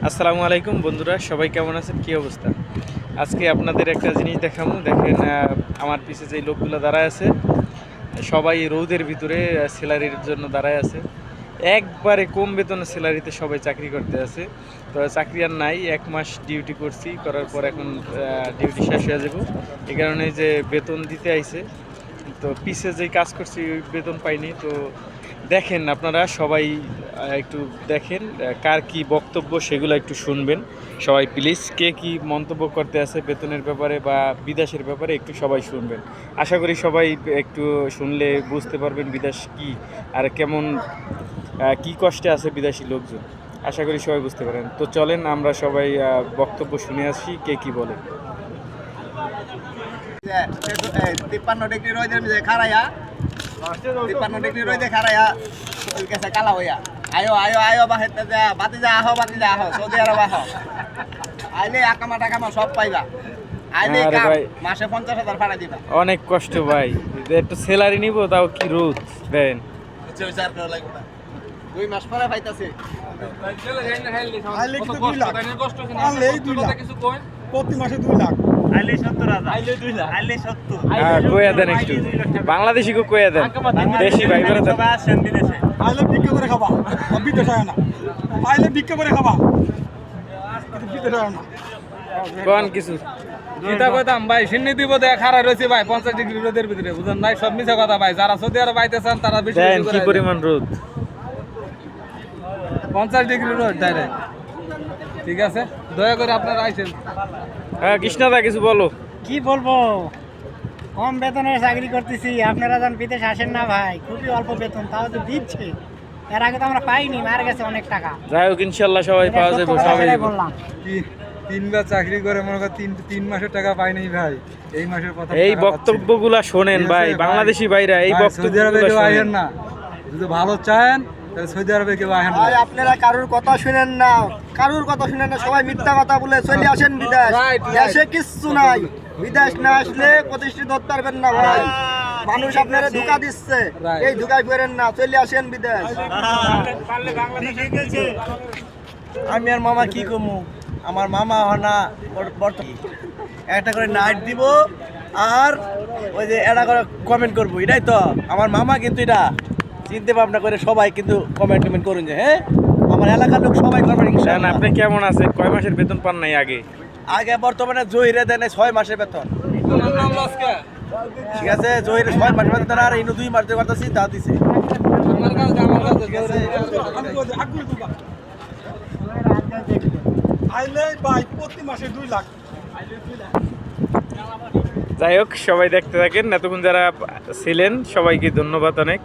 আসসালামু আলাইকুম বন্ধুরা, সবাই কেমন আছেন? কী অবস্থা? আজকে আপনাদের একটা জিনিস দেখাবো। দেখেন, আমার পিছে যে লোকগুলো দাঁড়ায় আছে সবাই রৌদের ভিতরে স্যালারির জন্য দাঁড়ায় আছে। একবারে কম বেতনের স্যালারিতে সবাই চাকরি করতে আছে। তো চাকরি আর নাই, 1 মাস ডিউটি করছি, করার পর এখন ডিউটি শেষ হয়ে যাব। এই কারণে যে বেতন দিতে আইছে, তো পিছে যেই কাজ করছি ওই বেতন পাইনি। তো দেখেন আপনারা সবাই একটু দেখেন কার কি বক্তব্য সেগুলো একটু শুনবেন সবাই প্লিজ। কে কি মন্তব্য করতে আছে বেতনের ব্যাপারে বা বিদেশের ব্যাপারে একটু সবাই শুনবেন। আশা করি সবাই একটু শুনলে বুঝতে পারবেন বিদেশ কি আর কেমন কি কষ্টে আছে বিদেশি লোকজন। আশা করি সবাই বুঝতে পারেন। তো চলেন আমরা সবাই বক্তব্য শুনে আসি কে কি বলে। 53 ডিগ্রি রোদের মধ্যে খারাইয়া 53 ডিগ্রি রোদে খারাইয়া গেছে কালা হইয়া আয়ো আয়ো আয়ো বাহিতে যা বাতি যা আহো সৌদি আরব আহো আইলে আকামা টাকামা সব পাইবা আইলে আরে ভাই, মাসে 50,000 ভাড়া দিবা। অনেক কষ্ট ভাই, একটু স্যালারি নিব তাও কি রোদ দেন। 2 মাস পরে পাইতাছে। প্রতি মাসে 2 লাখ কইয়া দেন একটু, বাংলাদেশি কো কইয়া দেন, দেশি ভাই বেরো দেন। আইলে ভিক্ষা করে খাবা, বিদেশ হয় না। আইলে ভিক্ষা করে খাবা, কিন্তু বিদেশ হয় না। কোন কিছু চিন্তা করতাম ভাই, সিন্নি দিব দেখ খারাপ রয়েছে ভাই 50 ডিগ্রি রোদের ভিতরে, বুঝেন নাই? সব মিছা কথা ভাই, যারা সৌদি আরব পাইতেছেন তারা বেশি দেন বেশি কি করে পরিমাণ রোদ। 50 ডিগ্রি রোদ ডাইরেক্ট। ঠিক আছে, দয়া করে আপনারা আইছেন। হ্যাঁ কৃষ্ণদা কিছু বলো। কি বলবো, কম বেতনের চাকরি করতেছি, আপনারা যান বিদেশ আসেন না ভাই, খুবই অল্প বেতন, তাও তো দিচ্ছে। এর আগে তো আমরা পাইনি, মার গেছে অনেক টাকা। যাই হোক ইনশাল্লাহ সবাই পাওয়া যাবে, সবাই এটাই বললাম। তিনবার চাকরি করে মনে করেন 3 মাসের টাকা পাই নাই ভাই, এই মাসের কথা। এই বক্তব্যগুলা শোনেন ভাই, বাংলাদেশি ভাইরা এই সৌদি আরবে বক্তব্যগুলো কেউ আহেন শোনেন না, যদি ভালো চান তাহলে সৌদি আরবে কেউ আহেন না। ভাই আপনারা কারুর কথা শুনেন না, সবাই মিথ্যা কথা বলে চলে আসেন বিদেশ। Right, right. দেশে কিচ্ছু নাই, বিদেশ না আসলে প্রতিষ্ঠিত হতে পারবেন না ভাই। মানুষ আপনারা ধোঁকা দিচ্ছে, Right. এই ধোঁকায় পড়েন না, চলে আসেন বিদেশ। আমি আর মামা কি কমু, আমার মামা না একটা করে নাইট দিব আর ওই যে এটা করে কমেন্ট করবো, এটাই তো আমার মামা। কিন্তু এটা চিন্তা ভাবনা করে সবাই কিন্তু কমেন্ট করুন যে হ্যাঁ আমার এলাকার লোক সবাই কমেন্ট। জান আপনি কেমন আছেন? কয় মাসের বেতন পান নাই আগে? আগে বর্তমানে জহিরে দেন 6 মাসের বেতন। ঠিক আছে, জহিরে 6 মাসের বেতন আর ইনো 2 মাস দিয়ে করতেছি, তা দিছে। আইলে ভাই প্রতি মাসে 2 লাখ। যাই হোক সবাই দেখতে থাকেন। এতক্ষণ যারা ছিলেন সবাইকে ধন্যবাদ অনেক।